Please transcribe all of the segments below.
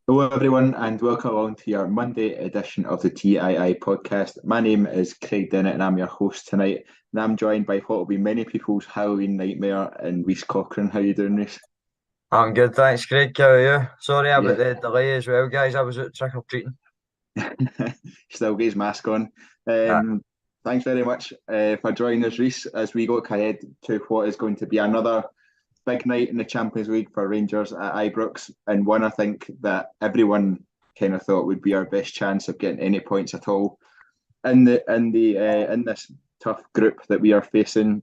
Hello, everyone, and welcome along to your Monday edition of the TII podcast. My name is Craig Dennett, and I'm your host tonight. And I'm joined by what will be many people's Halloween nightmare, and Reese Cochrane. How you doing, Reese? I'm good, thanks, Craig. How are you? Sorry Yeah, about the delay as well, guys. I was out trick or treating. still got his mask on. Yeah. Um, Thanks very much for joining us, Reese, as we look ahead to what is going to be another big night in the Champions League for Rangers at Ibrox, and one I think that everyone kind of thought would be our best chance of getting any points at all in this tough group that we are facing.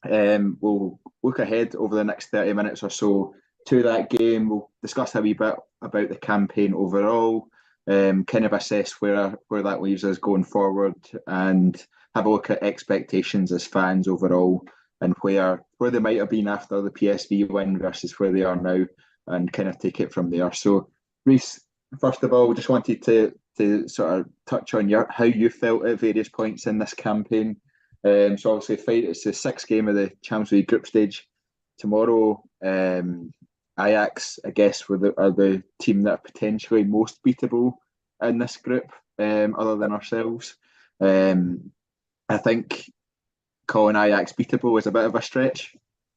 We'll look ahead over the next 30 minutes or so to that game. We'll discuss a wee bit about the campaign overall, kind of assess where that leaves us going forward, and have a look at expectations as fans overall, and where they might have been after the PSV win versus where they are now, and kind of take it from there. So, Reese, first of all, just wanted to sort of touch on how you felt at various points in this campaign. So obviously, it's the sixth game of the Champions League group stage tomorrow. Ajax, I guess, are the team that are potentially most beatable in this group, other than ourselves. Um, I think calling Ajax beatable is a bit of a stretch,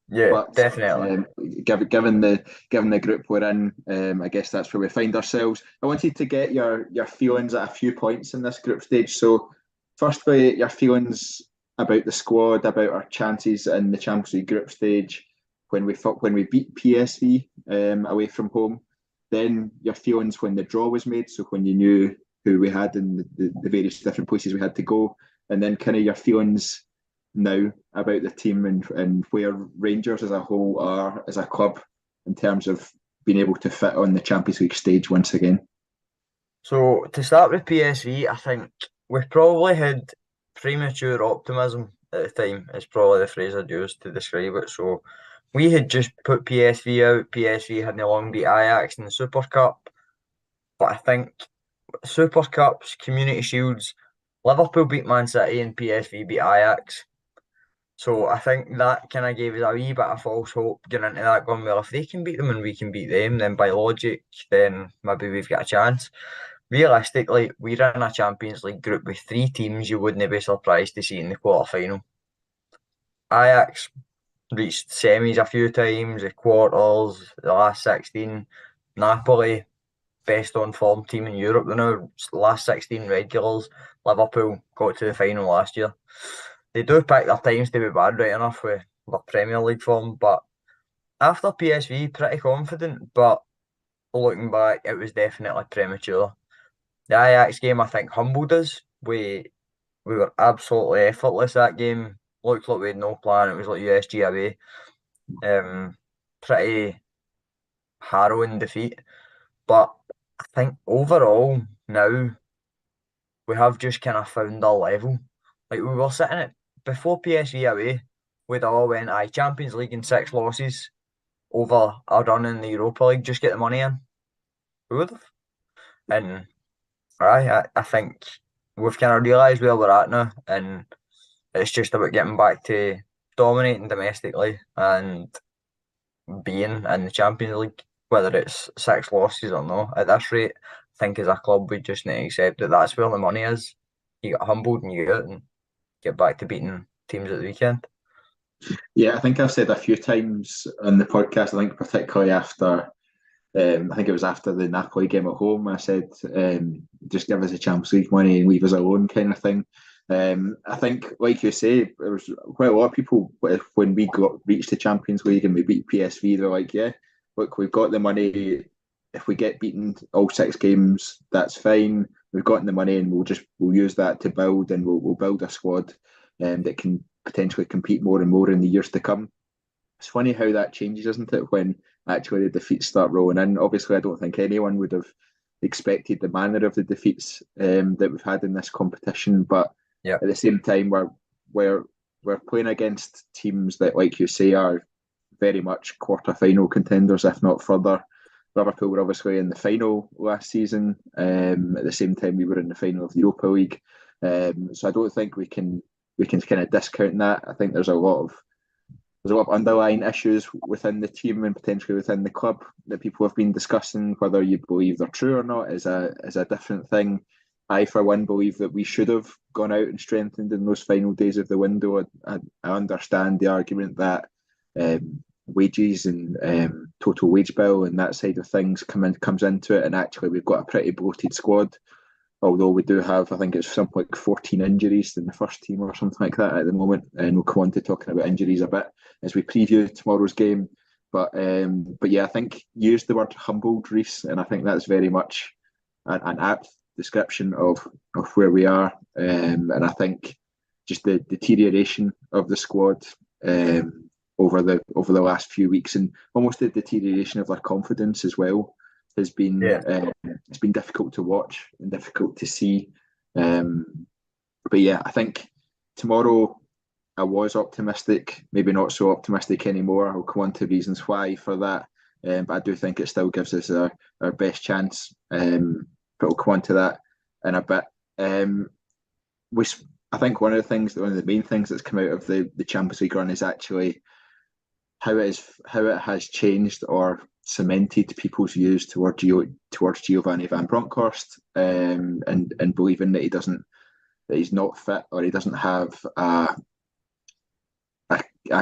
Yeah, but definitely. given the group we're in, I guess that's where we find ourselves. I wanted to get your feelings at a few points in this group stage. So, firstly, your feelings about the squad, about our chances in the Champions League group stage when we beat PSV away from home. Then your feelings when the draw was made, so when you knew who we had in the various different places we had to go, and then kind of your feelings now about the team and where Rangers as a whole are as a club in terms of being able to fit on the Champions League stage once again. So to start with PSV, I think we probably had premature optimism at the time. Is probably the phrase I'd use to describe it. So we had just put PSV out. PSV had no long beat Ajax in the Super Cup, but I think Super Cups, Community Shields, Liverpool beat Man City and PSV beat Ajax. So I think that kind of gave us a wee bit of false hope getting into that, going, well, if they can beat them and we can beat them, then by logic, then maybe we've got a chance. Realistically, we're in a Champions League group with three teams you wouldn't be surprised to see in the quarter final. Ajax reached semis a few times, the quarters, the last 16. Napoli, best on form team in Europe, they know, last 16 regulars. Liverpool got to the final last year. They do pick their times to be bad, right enough, with their Premier League form, but after PSV, pretty confident, but looking back, it was definitely premature. The Ajax game, I think, humbled us. We were absolutely effortless that game. Looked like we had no plan. It was like USG away. Um, Pretty harrowing defeat. But I think overall now we have just kind of found our level. Like we were sitting at before PSV away, we'd all went aye Champions League and six losses over a run in the Europa League, just get the money in. We would have. And I think we've kind of realised where we're at now, and it's just about getting back to dominating domestically and being in the Champions League, whether it's six losses or not. At this rate, I think as a club we just need to accept that that's where the money is. You get humbled and you get out and get back to beating teams at the weekend. Yeah, I think I've said a few times on the podcast. I think particularly after, I think it was after the Napoli game at home. I said, just give us a Champions League money and leave us alone, kind of thing. I think, like you say, there was quite a lot of people when we reached the Champions League and we beat PSV. They're like, yeah, look, we've got the money. If we get beaten all six games, that's fine. We've gotten the money, and we'll use that to build, and we'll build a squad that can potentially compete more and more in the years to come. It's funny how that changes, isn't it, when actually the defeats start rolling in. Obviously, I don't think anyone would have expected the manner of the defeats that we've had in this competition, but Yeah. at the same time, we're we're playing against teams that, like you say, are very much quarter-final contenders, if not further. Liverpool were obviously in the final last season. At the same time, we were in the final of the Europa League. So I don't think we can kind of discount that. I think there's a lot of there's a lot of underlying issues within the team and potentially within the club that people have been discussing. Whether you believe they're true or not is a different thing. I, for one, believe that we should have gone out and strengthened in those final days of the window. I understand the argument that wages and total wage bill and that side of things comes into it, and actually we've got a pretty bloated squad. Although we do have, I think it's something like 14 injuries in the first team or something like that at the moment, and we'll come on to talking about injuries a bit as we preview tomorrow's game. But yeah, I think you used the word humbled, Reese, and I think that's very much an apt description of where we are. And I think just the deterioration of the squad over the last few weeks, and almost the deterioration of their confidence as well, has been it's been difficult to watch and difficult to see. But yeah, I think tomorrow I was optimistic, maybe not so optimistic anymore. I'll come on to reasons why for that. But I do think it still gives us our best chance. But we'll come on to that in a bit. I think one of the main things that's come out of the Champions League run is actually how it has changed or cemented people's views towards Giovanni van Bronckhorst, and believing that he's not fit, or he doesn't have a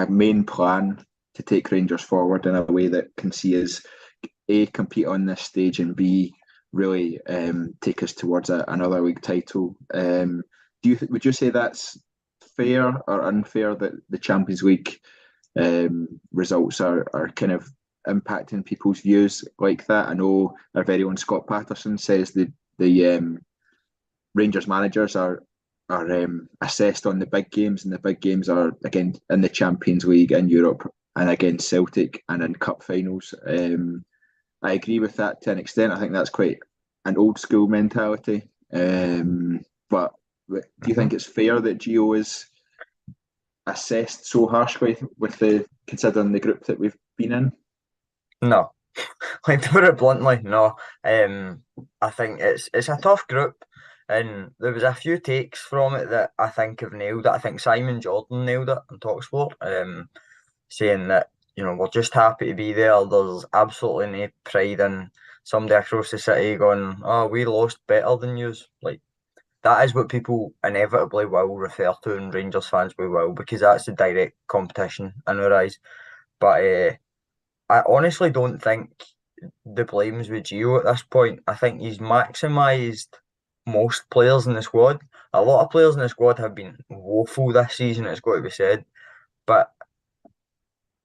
main plan to take Rangers forward in a way that can see us A, compete on this stage, and B, really take us towards another league title. Would you say that's fair or unfair that the Champions League results are kind of impacting people's views like that? I know our very own Scott Patterson says the Rangers managers are assessed on the big games, and the big games are again in the Champions League, in Europe, and against Celtic and in cup finals. I agree with that to an extent. I think that's quite an old school mentality. But do you think it's fair that Gio is assessed so harshly considering the group that we've been in? No. Like, to put it bluntly, no. I think it's a tough group, and there was a few takes from it that I think have nailed it. I think Simon Jordan nailed it on TalkSport, saying that, we're just happy to be there. There's absolutely no pride in somebody across the city going, "Oh, we lost better than yous." Like, that is what people inevitably will refer to, and Rangers fans will, because that's the direct competition in our eyes. But I honestly don't think the blame's with Gio at this point. I think he's maximised most players in the squad. A lot of players in the squad have been woeful this season, it's got to be said. But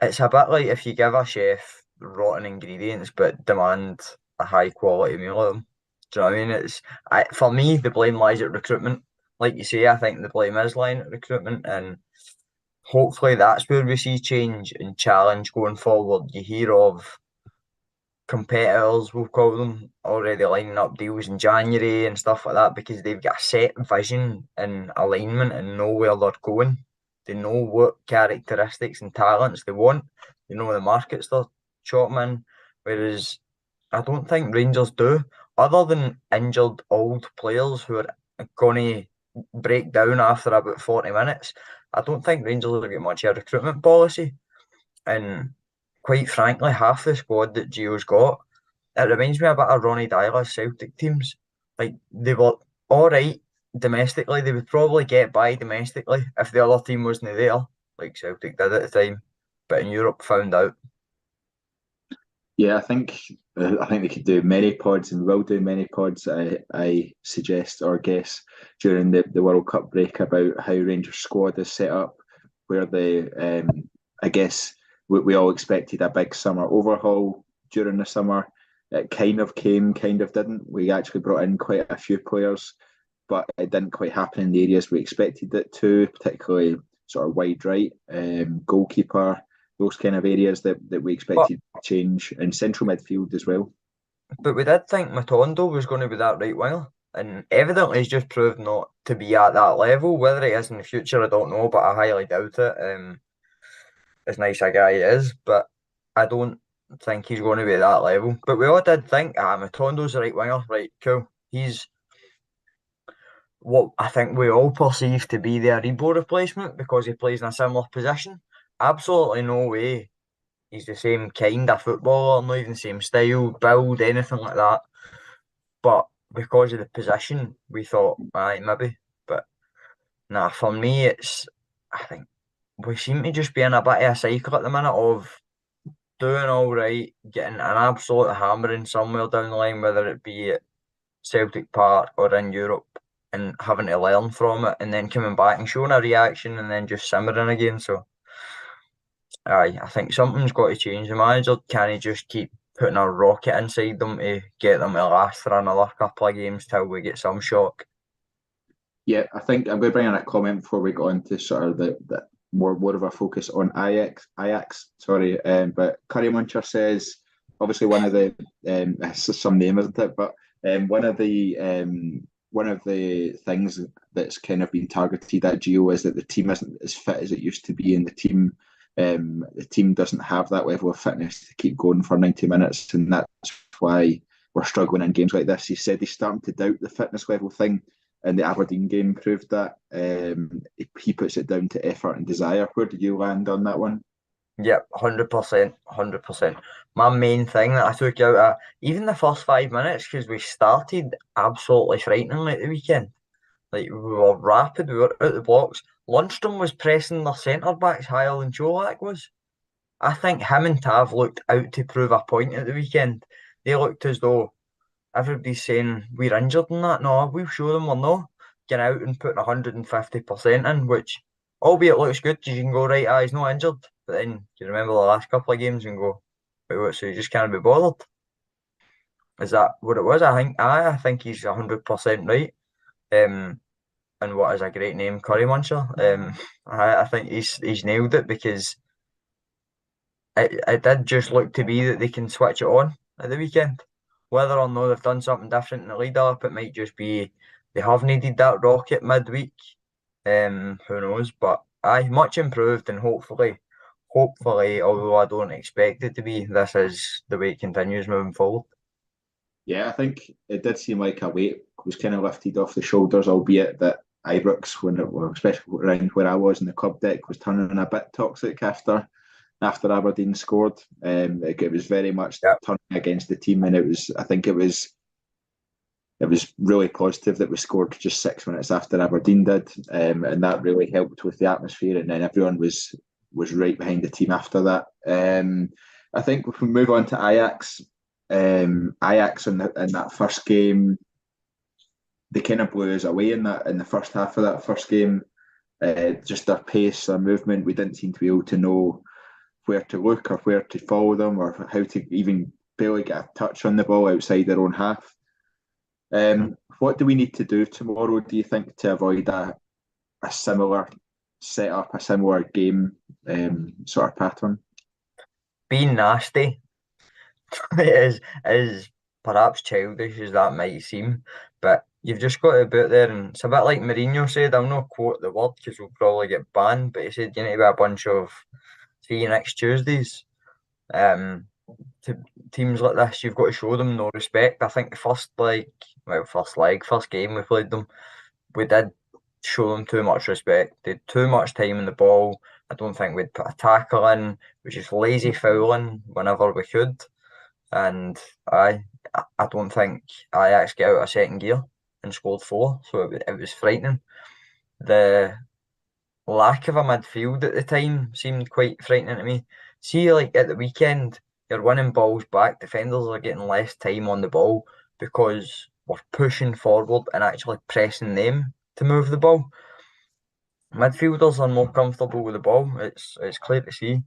it's a bit like if you give a chef rotten ingredients but demand a high quality meal of them. Do you know what I mean? For me, the blame lies at recruitment. Like you say, I think the blame is lying at recruitment, and hopefully that's where we see change and challenge going forward. You hear of competitors, we'll call them, already lining up deals in January and stuff like that, because they've got a set vision and alignment and know where they're going. They know what characteristics and talents they want. They know the markets they're shopping in. Whereas I don't think Rangers do, other than injured old players who are going to break down after about 40 minutes. I don't think Rangers have got much of a recruitment policy. And quite frankly, half the squad that Gio's got, it reminds me a bit of Ronnie Dyler's Celtic teams. Like, they were all right domestically. They would probably get by domestically if the other team wasn't there, like Celtic did at the time. But in Europe, found out. Yeah, I think they could do many pods, and will do many pods. I suggest or guess during the World Cup break about how Rangers squad is set up, where I guess we all expected a big summer overhaul during the summer. It kind of came, kind of didn't. We actually brought in quite a few players, but it didn't quite happen in the areas we expected it to, particularly sort of wide right, goalkeeper, those kind of areas that we expected to change, and central midfield as well. But we did think Matondo was going to be that right winger, and evidently he's just proved not to be at that level. Whether he is in the future, I don't know, but I highly doubt it. As nice a guy he is, but I don't think he's going to be at that level. But we all did think, Matondo's the right winger, right? Cool. He's what I think we all perceive to be the Aribo replacement, because he plays in a similar position. absolutely no way he's the same kind of footballer, not even the same style, build, anything like that. But because of the position, we thought, aye, maybe. But nah, for me, I think we seem to just be in a bit of a cycle at the minute of doing all right, getting an absolute hammering somewhere down the line, whether it be at Celtic Park or in Europe, and having to learn from it, and then coming back and showing a reaction, and then just simmering again. So, aye, I think something's got to change. The manager can't just keep putting a rocket inside them to get them to last for another couple of games till we get some shock. Yeah, I think I'm going to bring in a comment before we go on to sort of the more of a focus on Ajax, sorry. But Curry Muncher says, obviously one of the this is some name, isn't it? But one of the things that's kind of been targeted at Gio is that the team isn't as fit as it used to be, and the team doesn't have that level of fitness to keep going for 90 minutes, and that's why we're struggling in games like this. He said he's starting to doubt the fitness level thing, and the Aberdeen game proved that. He puts it down to effort and desire. Where did you land on that one? Yep, 100%, 100%. My main thing that I took out of even the first 5 minutes, because we started absolutely frighteningly at the weekend. Like, we were rapid, we were out the blocks. Lundstrom was pressing their centre backs higher than Cholak was. I think him and Tav looked out to prove a point at the weekend. They looked as though everybody's saying we're injured and that. No, we'll show them we're not. Getting out and putting 150% in, which, albeit looks good, because you can go, right, he's not injured. But then you remember the last couple of games and go, wait, what, so you just can't be bothered? Is that what it was? I think he's 100% right. And what is a great name, Curry Muncher. I think he's nailed it, because it did just look to be that they can switch it on at the weekend. Whether or not they've done something different in the lead up, it might just be they have needed that rocket midweek. Who knows? But aye, much improved, and hopefully, although I don't expect it to be, this is the way it continues moving forward. Yeah, I think it did seem like a weight was kind of lifted off the shoulders, albeit that Ibrox, especially around where I was in the club deck, was turning a bit toxic after Aberdeen scored. It was very much Yep. turning against the team, and I think it was really positive that we scored just 6 minutes after Aberdeen did, and that really helped with the atmosphere. And then everyone was right behind the team after that. I think if we move on to Ajax, Ajax in that first game, they kind of blew us away in the first half of that first game. Just their pace, their movement, we didn't seem to be able to know where to look or where to follow them, or how to even barely get a touch on the ball outside their own half. What do we need to do tomorrow, do you think, to avoid a similar setup, a similar game sort of pattern? Being nasty is perhaps childish as that might seem, but you've just got to be out there, and it's a bit like Mourinho said. I'll not quote the word because we'll probably get banned, but he said you need to be a bunch of three next Tuesdays. To teams like this, you've got to show them no respect. I think the first game we played them, we did show them too much respect. They had too much time in the ball. I don't think we'd put a tackle in, which is lazy fouling whenever we could. And I don't think Ajax get out of second gear and scored four, so it was frightening. The lack of a midfield at the time seemed quite frightening to me. See, like at the weekend, you're winning balls back, defenders are getting less time on the ball because we're pushing forward and actually pressing them to move the ball. Midfielders are more comfortable with the ball, it's clear to see.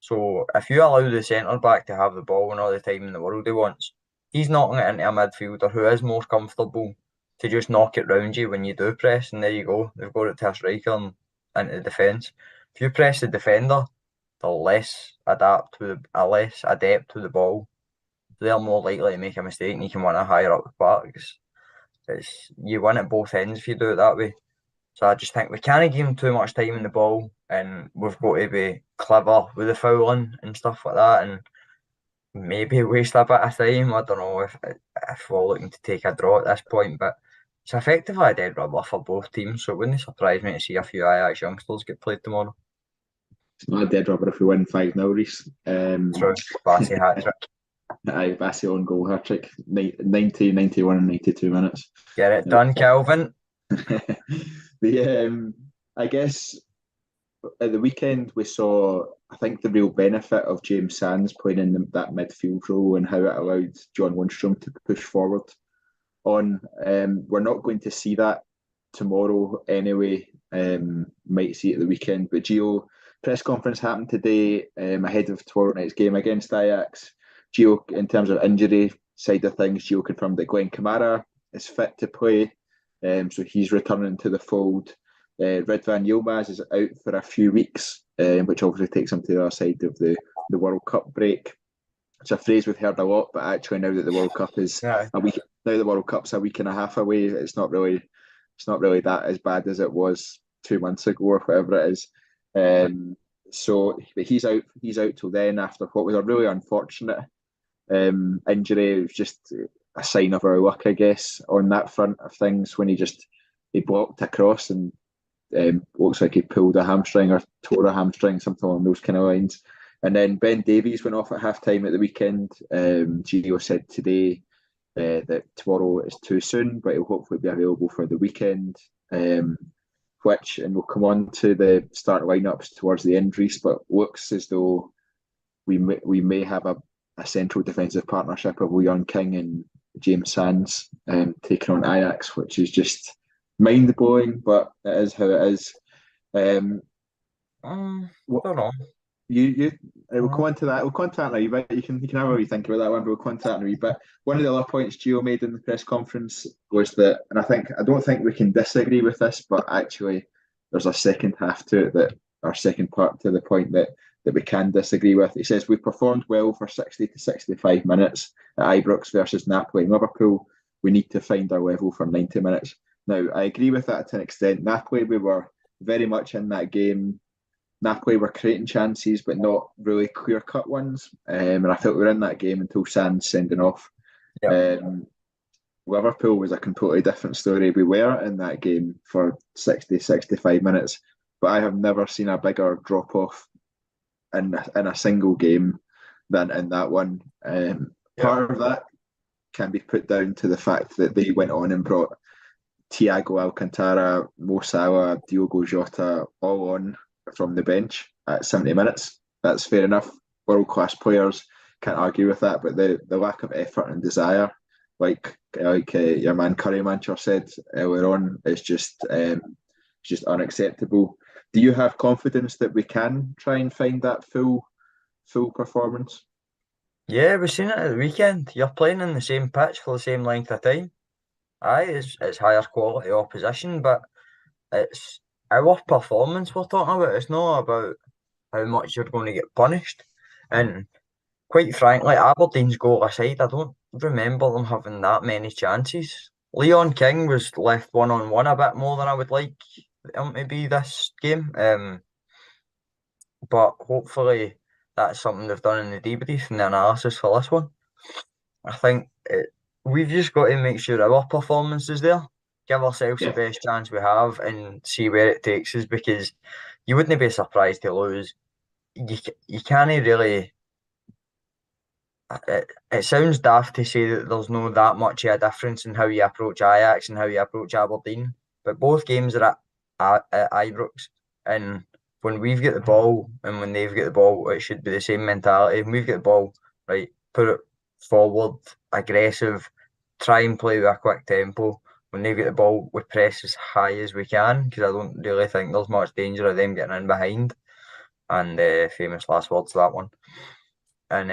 So if you allow the centre back to have the ball and all the time in the world he wants, he's knocking it into a midfielder who is more comfortable to just knock it round you when you do press, and there you go. They've got it to a striker and into defence. If you press the defender, they're less adept to the ball. They're more likely to make a mistake, and you can win it higher up the park. You win at both ends if you do it that way. So I just think we can't give them too much time in the ball, and we've got to be clever with the fouling and stuff like that, and maybe waste a bit of time. I don't know if we're looking to take a draw at this point, but it's effectively a dead rubber for both teams. So it wouldn't surprise me to see a few Ajax youngsters get played tomorrow. It's not a dead rubber if we win 5-0, Reece. True. Bassey hat-trick. Aye, Bassey on goal hat trick, 90, 91 and 92 minutes. Get it done, Kelvin. I guess at the weekend we saw, I think, the real benefit of James Sands playing in that midfield role and how it allowed John Lundstrom to push forward on. We're not going to see that tomorrow anyway. Might see it at the weekend, but Gio, press conference happened today ahead of tomorrow night's game against Ajax. Gio, in terms of injury side of things, Gio confirmed that Glenn Kamara is fit to play, so he's returning to the fold. Ridvan Yilmaz is out for a few weeks, which obviously takes him to the other side of the World Cup break. It's a phrase we've heard a lot, but actually now that the World Cup is a week, now the World Cup's a week and a half away, it's not really that as bad as it was 2 months ago or whatever it is. So, but he's out till then after what was a really unfortunate injury. It was just a sign of our luck, I guess, on that front of things when he blocked across and looks like he pulled a hamstring or tore a hamstring, something along those kind of lines. And then Ben Davies went off at half-time at the weekend. Gio said today that tomorrow is too soon, but he'll hopefully be available for the weekend. And we'll come on to the start lineups towards the end, Reece, but looks as though we may have a central defensive partnership of Leon King and James Sands taking on Ajax, which is just mind-blowing, but it is how it is. I don't know. We'll come on to that. We'll come on to that in a wee bit. You can have a wee think about that one, but we'll come on to that in a wee bit. One of the other points Gio made in the press conference was that, and I don't think we can disagree with this, but actually there's a second half to it, that our second part to the point that we can disagree with. He says, we've performed well for 60 to 65 minutes at Ibrox versus Napoli and Liverpool. We need to find our level for 90 minutes. Now, I agree with that to an extent. Napoli, we were very much in that game. Napoli were creating chances, but not really clear-cut ones. And I felt we were in that game until Sands sending off. Yep. Liverpool was a completely different story. We were in that game for 60, 65 minutes, but I have never seen a bigger drop-off in a single game than in that one. Part of that can be put down to the fact that they went on and brought Thiago Alcantara, Mo Salah, Diogo Jota all on from the bench at 70 minutes. That's fair enough. World-class players, can't argue with that, but the lack of effort and desire, like your man Curry Mancher said earlier on, is just unacceptable. Do you have confidence that we can try and find that full performance? Yeah, we've seen it at the weekend. You're playing in the same pitch for the same length of time. Aye, it's higher quality opposition, but it's our performance we're talking about. It's not about how much you're going to get punished. And quite frankly, Aberdeen's goal aside, I don't remember them having that many chances. Leon King was left one-on-one a bit more than I would like him to be this game. But hopefully that's something they've done in the debrief and the analysis for this one. I think we've just got to make sure our performance is there, give ourselves the best chance we have and see where it takes us, because you wouldn't be surprised to lose. You can't really... It sounds daft to say that there's no that much of a difference in how you approach Ajax and how you approach Aberdeen, but both games are at Ibrox, and when we've got the ball and when they've got the ball, it should be the same mentality. When we've got the ball, right, put it forward, aggressive, try and play with a quick tempo. When they've got the ball, we press as high as we can, because I don't really think there's much danger of them getting in behind. And famous last words to that one. And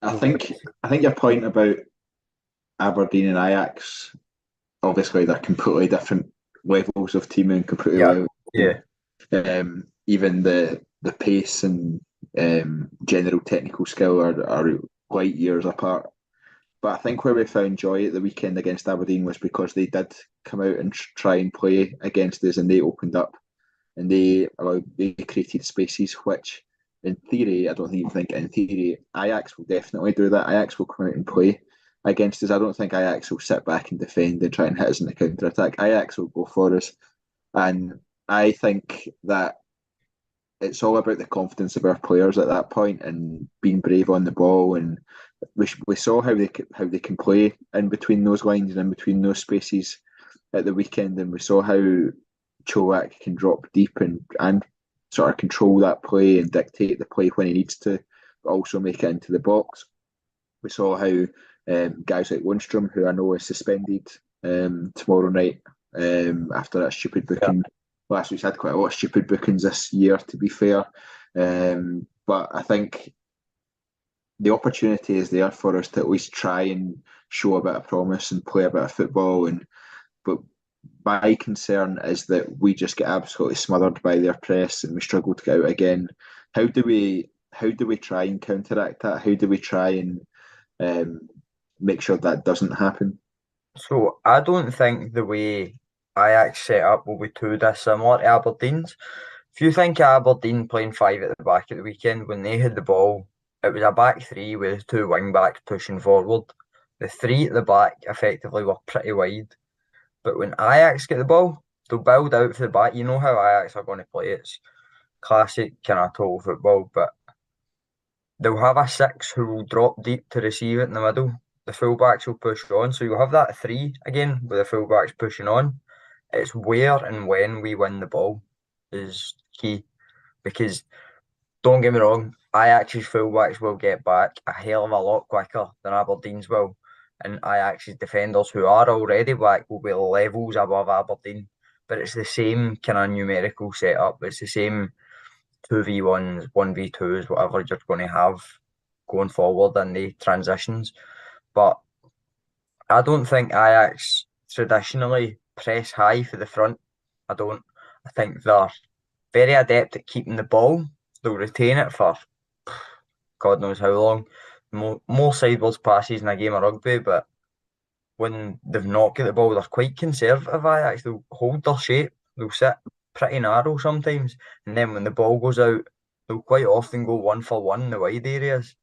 I think your point about Aberdeen and Ajax, obviously they're completely different levels of team and completely even the pace and general technical skill are light years apart. But I think where we found joy at the weekend against Aberdeen was because they did come out and try and play against us, and they opened up and they created spaces, which in theory, I don't even think in theory, Ajax will definitely do that. Ajax will come out and play against us. I don't think Ajax will sit back and defend and try and hit us in the counter-attack. Ajax will go for us. And I think that it's all about the confidence of our players at that point and being brave on the ball. And we saw how they can play in between those lines and in between those spaces at the weekend, and we saw how Cholak can drop deep and sort of control that play and dictate the play when he needs to, but also make it into the box. We saw how guys like Lundstrom, who I know is suspended tomorrow night after that stupid booking. Last week's had quite a lot of stupid bookings this year, to be fair. But I think the opportunity is there for us to at least try and show a bit of promise and play a bit of football. But my concern is that we just get absolutely smothered by their press and we struggle to get out again. How do we try and counteract that? How do we try and make sure that doesn't happen? So I don't think the way Ajax set up will be too dissimilar to Aberdeen's. If you think of Aberdeen playing five at the back at the weekend, when they had the ball, it was a back three with two wing backs pushing forward. The three at the back effectively were pretty wide. But when Ajax get the ball, they'll build out for the back. You know how Ajax are going to play. It's classic kind of total football, but they'll have a six who will drop deep to receive it in the middle. The fullbacks will push on. So you'll have that three again with the fullbacks pushing on. It's where and when we win the ball is key. Because don't get me wrong, Ajax's fullbacks will get back a hell of a lot quicker than Aberdeen's will. And Ajax's defenders, who are already back, will be levels above Aberdeen. But it's the same kind of numerical setup. It's the same 2v1s, 1v2s, whatever you're going to have going forward in the transitions. But I don't think Ajax traditionally press high for the front. I don't. I think they're very adept at keeping the ball. They'll retain it for God knows how long. More sideways passes in a game of rugby, but when they've not got the ball, they're quite conservative. Ajax, they'll hold their shape. They'll sit pretty narrow sometimes, and then when the ball goes out, they'll quite often go 1-for-1 in the wide areas.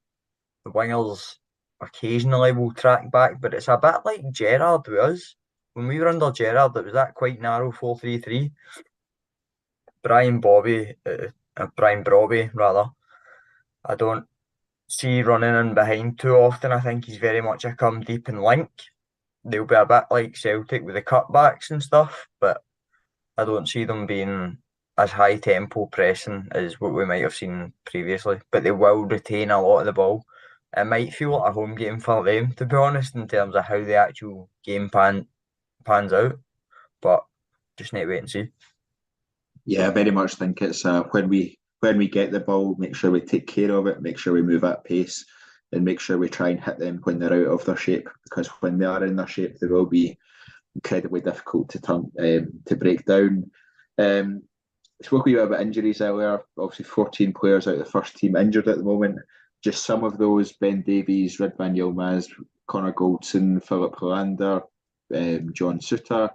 The wingers occasionally will track back, but it's a bit like Gerrard was. When we were under Gerrard, it was that quite narrow 4-3-3. Brian Brobby, rather, I don't see running in behind too often. I think he's very much a come deep and link. They'll be a bit like Celtic with the cutbacks and stuff, but I don't see them being as high tempo pressing as what we might have seen previously. But they will retain a lot of the ball. It might feel like a home game for them, to be honest, in terms of how the actual game pans out. But just need to wait and see. Yeah, I very much think it's when we get the ball, make sure we take care of it, make sure we move at pace, and make sure we try and hit them when they're out of their shape. Because when they are in their shape, they will be incredibly difficult to break down. Spoke a bit about injuries earlier. Obviously, 14 players out of the first team injured at the moment. Just some of those: Ben Davies, Ridvan Yilmaz, Connor Goldson, Philip Hollander, John Suter,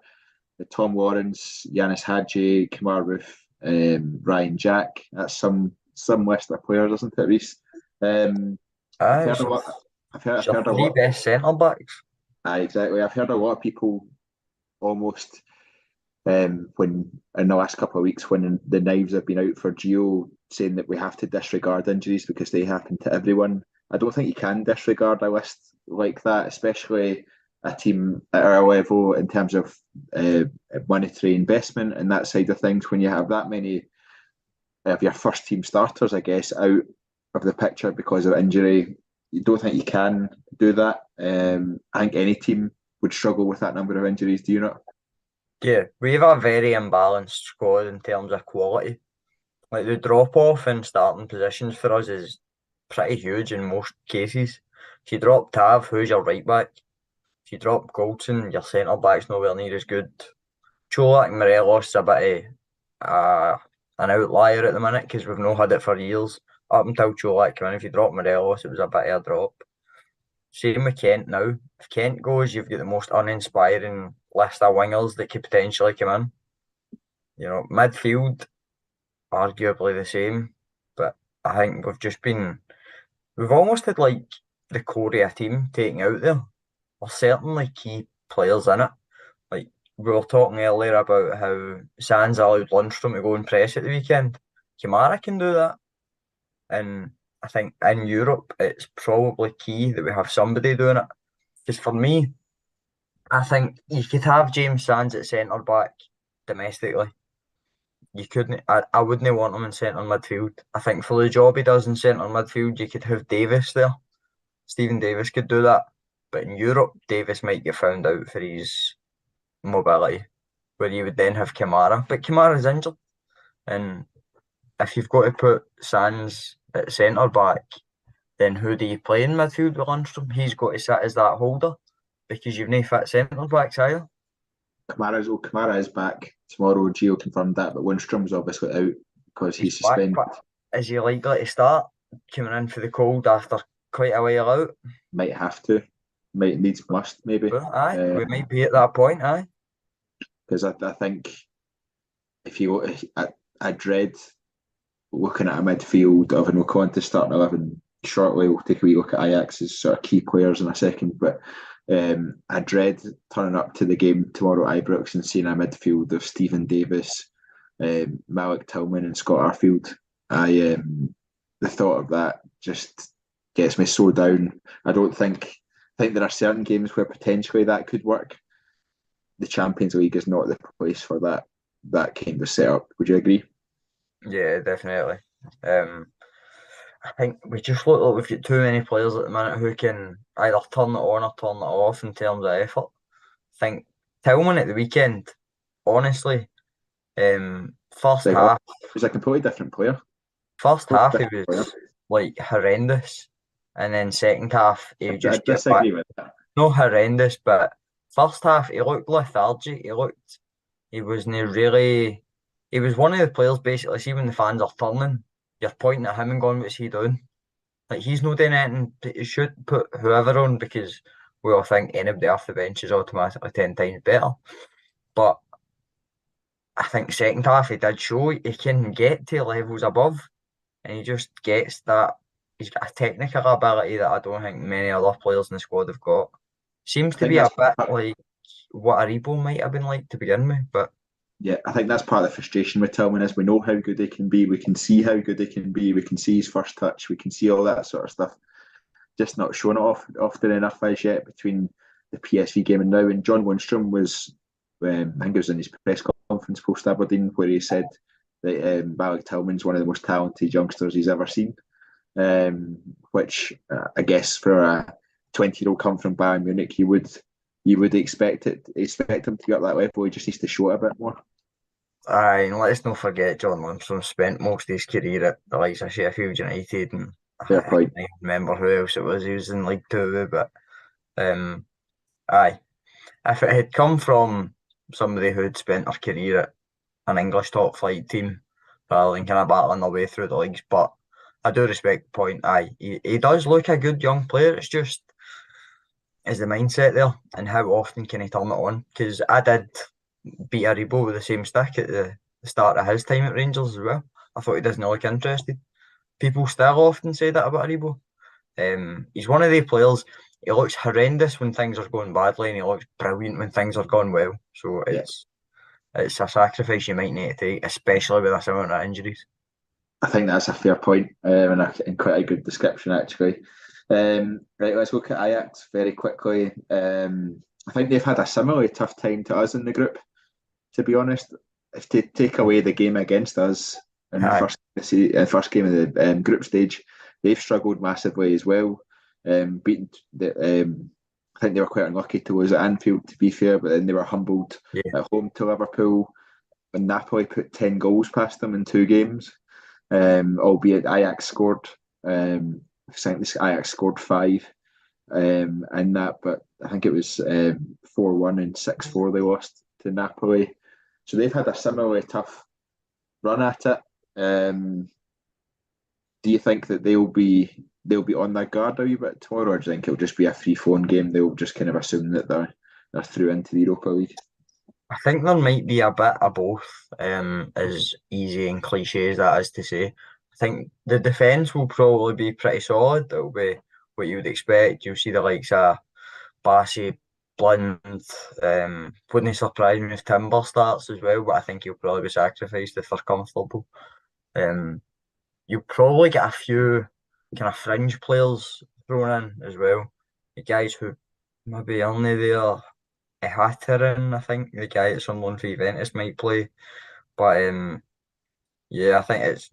Tom Lawrence, Yanis Hadji, Kamar Roof, Ryan Jack. That's some list of players, isn't it, Reese? I've heard a lot. I've heard a three lot. best centre backs. Exactly. I've heard a lot of people almost when in the last couple of weeks when the knives have been out for Gio, saying that we have to disregard injuries because they happen to everyone. I don't think you can disregard a list like that, especially a team at our level in terms of monetary investment and that side of things. When you have that many of your first team starters, I guess, out of the picture because of injury, you don't think you can do that. I think any team would struggle with that number of injuries. Do you not? Yeah, we have a very imbalanced squad in terms of quality. Like the drop off in starting positions for us is pretty huge in most cases. If you drop Tav, who's your right back? If you drop Goldson, your centre back's nowhere near as good. Cholak and Morelos is a bit of an outlier at the minute because we've not had it for years. Up until Cholak came in, if you drop Morelos, it was a bit of a drop. Same with Kent now. If Kent goes, you've got the most uninspiring list of wingers that could potentially come in. You know, midfield, arguably the same. But I think we've almost had like the Korea team taken out there. There's certainly key players in it. Like we were talking earlier about how Sands allowed Lundstrom to go and press at the weekend. Kamara can do that. And I think in Europe, it's probably key that we have somebody doing it. Because for me, I think you could have James Sands at centre back domestically. You couldn't. I wouldn't want him in centre midfield. I think for the job he does in centre midfield, you could have Davis there. Stephen Davis could do that. But in Europe, Davis might get found out for his mobility, where you would then have Kamara. But Kamara's injured, and if you've got to put Sands at centre back, then who do you play in midfield with Lundstram? He's got to sit as that holder because you've no fit centre backs either. Kamara is back tomorrow. Gio confirmed that, but Lundstrom's obviously out because he's suspended. Is he likely to start coming in for the cold after quite a while out? Might have to. Must maybe. Aye, we might be at that point, aye. Because I think if you, I dread looking at a midfield of an O'Conn starting 11 shortly. We'll take a wee look at Ajax's sort of key players in a second, but I dread turning up to the game tomorrow at Ibrox and seeing a midfield of Stephen Davis, Malik Tillman and Scott Arfield. The thought of that just gets me so down. I think there are certain games where potentially that could work. The Champions League is not the place for that kind of setup. Would you agree? Yeah, definitely. I think we just look like we've got too many players at the minute who can either turn it on or turn it off in terms of effort. I think Tillman at the weekend, honestly, first half. He's a completely different player. First half, he was like horrendous. And then second half, he just I disagree with that. No horrendous, but first half, he looked lethargic. He wasn't really. He was one of the players basically. See when the fans are turning, you're pointing at him and going, "What's he doing?" Like he's not doing anything. You should put whoever on because we all think anybody off the bench is automatically 10 times better. But I think second half he did show he can get to levels above, and he just gets that. He's got a technical ability that I don't think many other players in the squad have got. Seems to be a bit like what Aribo might have been like to begin with, but yeah, I think that's part of the frustration with Tillman is we know how good he can be, we can see how good he can be, we can see his first touch, we can see all that sort of stuff. Just not showing it off often enough as yet between the PSV game and now. And John Lundstram was, I think it was in his press conference post Aberdeen where he said that Malik Tillman's one of the most talented youngsters he's ever seen. Which I guess for a 20-year-old come from Bayern Munich, you would expect him to get up that level. He just needs to show it a bit more. Aye, and let's not forget John Lundstram spent most of his career at the likes of Sheffield United, and I can't remember who else it was. He was in League Two, but aye, if it had come from somebody who had spent their career at an English top flight team rather than kind of battling their way through the leagues, but I do respect the point. Aye, he does look a good young player. It's just is the mindset there, and how often can he turn it on? Because I did beat Aribo with the same stick at the start of his time at Rangers as well. I thought he doesn't look interested. People still often say that about Aribo. He's one of the players. He looks horrendous when things are going badly, and he looks brilliant when things are going well. So it's a sacrifice you might need to take, especially with this amount of injuries. I think that's a fair point, and quite a good description actually. Right, let's look at Ajax very quickly. I think they've had a similarly tough time to us in the group, to be honest. If to take away the game against us in the first game of the group stage, they've struggled massively as well. I think they were quite unlucky to lose at Anfield, to be fair, but then they were humbled at home to Liverpool. And Napoli put 10 goals past them in 2 games. Albeit Ajax scored. I think Ajax scored 5 in that, but I think it was 4-1 and 6-4 they lost to Napoli. So they've had a similarly tough run at it. Do you think that they'll be on their guard a wee bit tomorrow, or do you think it'll just be a free-flowing game? They'll just kind of assume that they're through into the Europa League? I think there might be a bit of both, as easy and cliche as that is to say. I think the defence will probably be pretty solid. It'll be what you would expect. You'll see the likes of Bassey, Blind. Wouldn't surprise me if Timber starts as well, but I think he'll probably be sacrificed if they're comfortable. You'll probably get a few kind of fringe players thrown in as well. The guys who maybe only there. Hatteren, I think, the guy at Sunderland for Juventus might play. But yeah, I think it's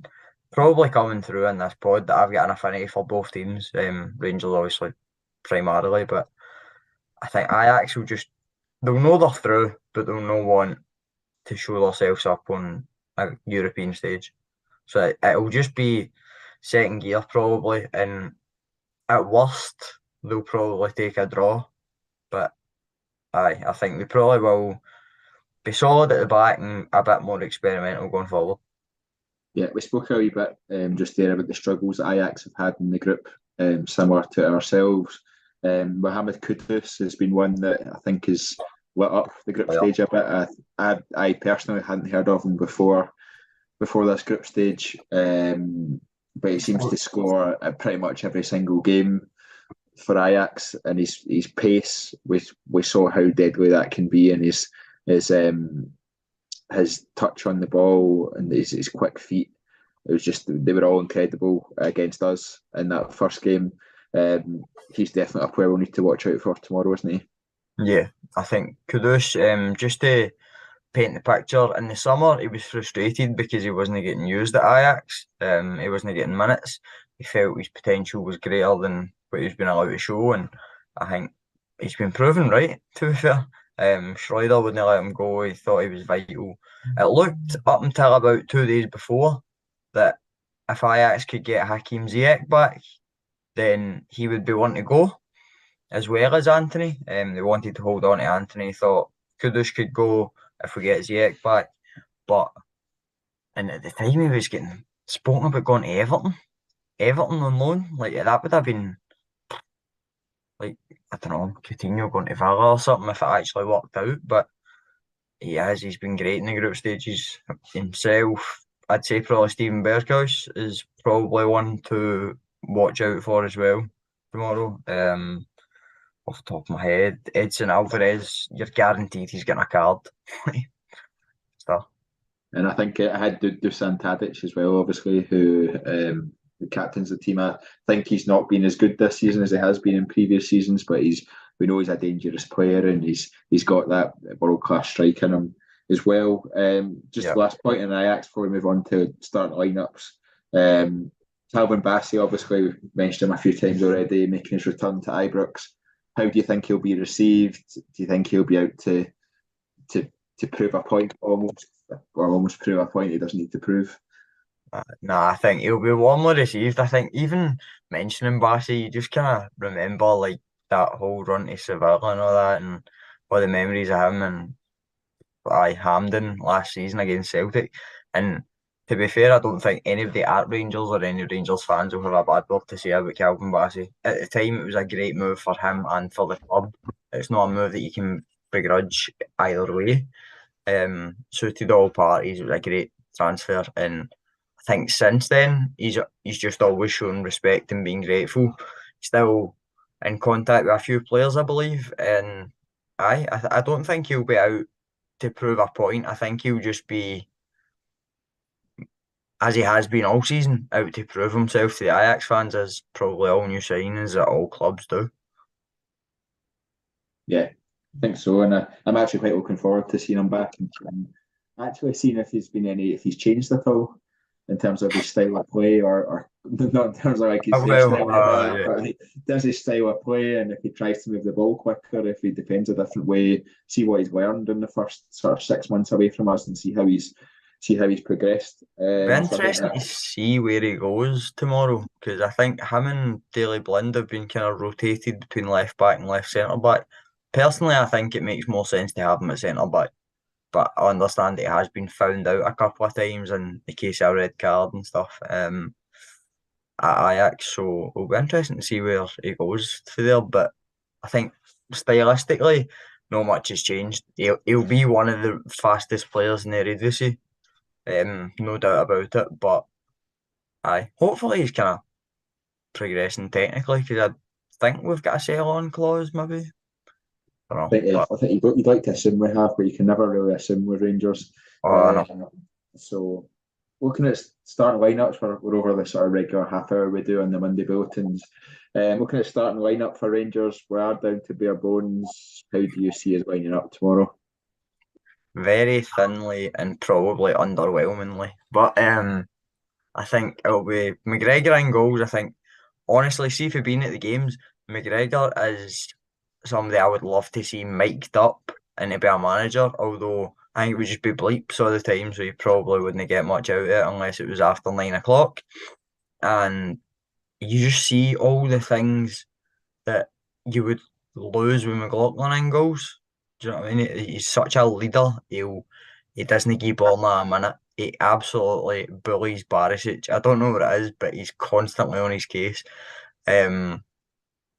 probably coming through in this pod that I've got an affinity for both teams. Rangers obviously primarily, but I think Ajax will just they'll know they're through, but they'll not want to show themselves up on a European stage. So it'll just be second gear probably, and at worst they'll probably take a draw. But I think they probably will be solid at the back and a bit more experimental going forward. Yeah, we spoke a wee bit just there about the struggles that Ajax have had in the group, similar to ourselves. Mohamed Kudus has been one that I think has lit up the group Yeah. stage a bit. I personally hadn't heard of him before this group stage, but he seems to score at pretty much every single game for Ajax, and his pace. We saw how deadly that can be, and his touch on the ball and his quick feet. It was just they were all incredible against us in that first game. He's definitely a player we'll need to watch out for tomorrow, isn't he? Yeah, I think Kudus, just to paint the picture, in the summer he was frustrated because he wasn't getting used at Ajax. He wasn't getting minutes. He felt his potential was greater than what he's been allowed to show, and I think he's been proven right, to be fair. Schroeder wouldn't let him go. He thought he was vital. It looked up until about 2 days before that if Ajax could get Hakim Ziyech back, then he would be one to go, as well as Anthony. They wanted to hold on to Anthony. Thought Kudus could go if we get Ziyech back, but and at the time he was getting spoken about going to Everton on loan. Like that would have been like I don't know, Coutinho going to Villa or something if it actually worked out. But he's been great in the group stages himself. I'd say probably Steven Berghuis is probably one to watch out for as well tomorrow. Off the top of my head, Edson Alvarez, you're guaranteed he's getting a card. Stuff. And I think it had Dusan Tadic as well, obviously, who captains the team. I think he's not been as good this season as he has been in previous seasons, but we know he's a dangerous player and he's got that world class strike in him as well. Just the last point in Ajax before we move on to start lineups. Calvin Bassey, obviously, we've mentioned him a few times already, making his return to Ibrox. How do you think he'll be received? Do you think he'll be out to prove a point almost prove a point he doesn't need to prove? No, I think he'll be warmly received. I think even mentioning Bassey, you just kind of remember like that whole run to Sevilla and all that, and all the memories of him and Hampden last season against Celtic. And to be fair, I don't think anybody at Rangers or any Rangers fans will have a bad word to say about Calvin Bassey. At the time, it was a great move for him and for the club. It's not a move that you can begrudge either way. Suited all parties. It was a great transfer, and I think since then he's just always shown respect and being grateful. Still in contact with a few players, I believe, and I don't think he'll be out to prove a point. I think he'll just be, as he has been all season, out to prove himself to the Ajax fans, as probably all new signings at all clubs do. Yeah, I think so, and I'm actually quite looking forward to seeing him back and actually seeing if he's changed at all in terms of his style of play, or not in terms of like his style of yeah. but in terms of his style of play, and if he tries to move the ball quicker, if he defends a different way, see what he's learned in the first sort of 6 months away from us, and see how he's progressed. Be interesting to see where he goes tomorrow, because I think him and Daley Blind have been kind of rotated between left back and left centre back. Personally, I think it makes more sense to have him at centre back, but I understand it has been found out a couple of times in the case of a red card and stuff at Ajax. So it'll be interesting to see where he goes for there. But I think stylistically, not much has changed. He'll be one of the fastest players in the Eredivisie. No doubt about it, but hopefully he's kind of progressing technically, because I think we've got a sell-on clause, maybe. I don't know, I think you'd like to assume we have, but you can never really assume with Rangers. no. So looking at starting lineups, we're over the sort of regular half hour we do on the Monday bulletins. Looking at starting lineup for Rangers, we are down to bare bones. How do you see us lining up tomorrow? Very thinly and probably underwhelmingly. But I think it'll be McGregor in goals. I think, honestly, see if you've been at the games, McGregor is somebody I would love to see mic'd up and to be a manager, although I think it would just be bleeps all the time, so you probably wouldn't get much out of it unless it was after 9 o'clock. And you just see all the things that you would lose with McLaughlin in goals. Do you know what I mean? He's such a leader. He doesn't give Borna a minute. He absolutely bullies Barisic. I don't know what it is, but he's constantly on his case.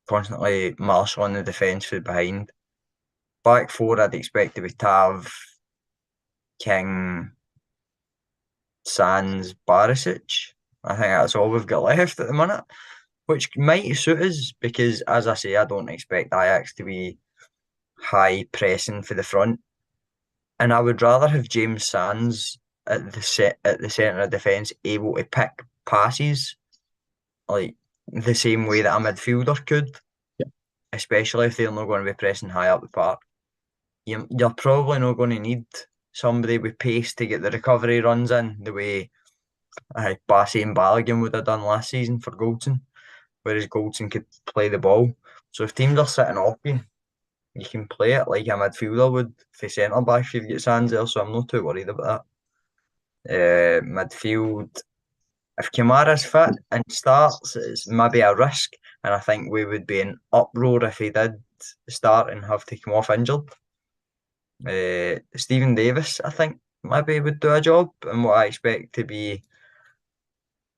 Constantly marshalling the defence from behind. Back four, I'd expect to be Tav, King, Sands, Barisic. I think that's all we've got left at the minute, which might suit us because, as I say, I don't expect Ajax to be high pressing for the front, and I would rather have James Sands at the centre of defence, able to pick passes like the same way that a midfielder could, especially if they're not going to be pressing high up the park. You're probably not going to need somebody with pace to get the recovery runs in the way Bassey and Balogun would have done last season for Goldson, whereas Goldson could play the ball. So if teams are sitting off you, you can play it like a midfielder would for centre back if you get Sands there, so I'm not too worried about that. Midfield, if Kamara's fit and starts, it's maybe a risk, and I think we would be in uproar if he did start and have to come off injured. Stephen Davis, I think, maybe would do a job in what I expect to be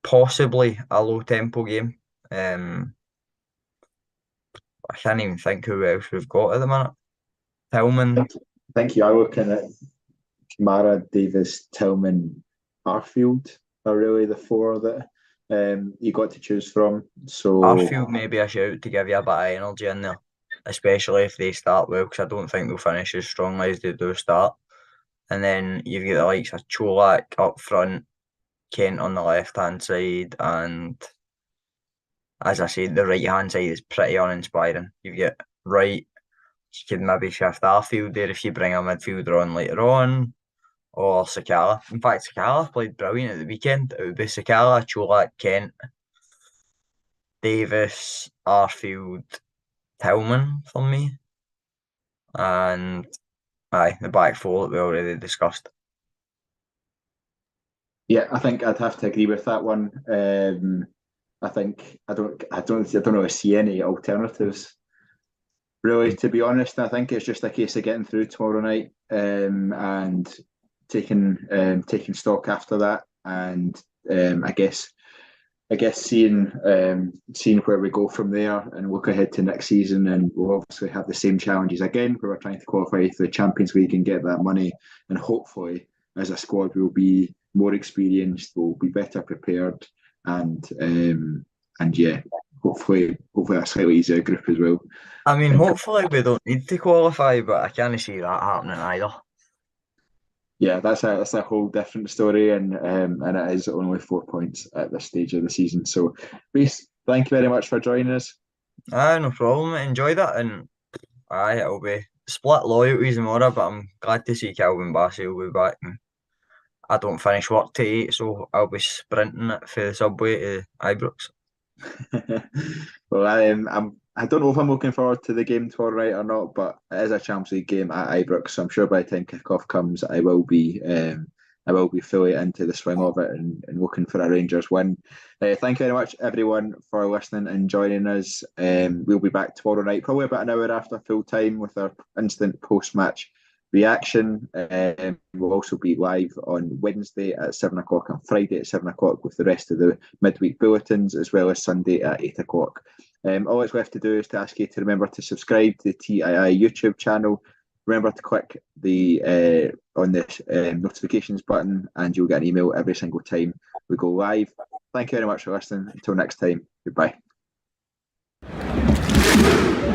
possibly a low tempo game. I can't even think who else we've got at the minute. Tillman. I think you are looking at Kamara, Davis, Tillman, Arfield are really the four that you got to choose from. So Arfield may be a shout to give you a bit of energy in there, especially if they start well, because I don't think they'll finish as strongly as they do start. And then you've got the likes of Cholak up front, Kent on the left-hand side, and as I said, the right-hand side is pretty uninspiring. You've got Wright, you could maybe shift Arfield there if you bring a midfielder on later on, or Sakala. In fact, Sakala played brilliant at the weekend. It would be Sakala, Cholak, Kent, Davis, Arfield, Tillman for me. And the back four that we already discussed. yeah, I think I'd have to agree with that one. I think I don't really see any alternatives. Really, to be honest, I think it's just a case of getting through tomorrow night and taking stock after that, and I guess seeing where we go from there and look ahead to next season, and we'll obviously have the same challenges again where we're trying to qualify for the Champions League and get that money, and hopefully as a squad we'll be more experienced, we'll be better prepared, and yeah, hopefully a slightly easier group as well. I mean, hopefully we don't need to qualify, but I can't see that happening either. Yeah, that's a whole different story, and it is only 4 points at this stage of the season. So, Reese, thank you very much for joining us. No problem. Enjoy that, and it'll be split loyalties and all that, but I'm glad to see Calvin Bassey will be back. And I don't finish work till 8, so I'll be sprinting it for the subway to Ibrox. Well, I don't know if I'm looking forward to the game tomorrow night or not, but it is a Champions League game at Ibrox, so I'm sure by the time kickoff comes, I will be fully into the swing of it and looking for a Rangers win. Thank you very much, everyone, for listening and joining us. We'll be back tomorrow night, probably about an hour after full time, with our instant post-match reaction. We'll also be live on Wednesday at 7 o'clock and Friday at 7 o'clock with the rest of the midweek bulletins, as well as Sunday at 8 o'clock. All it's left to do is to ask you to remember to subscribe to the TII YouTube channel. Remember to click the on the notifications button, and you'll get an email every single time we go live. Thank you very much for listening. Until next time, goodbye.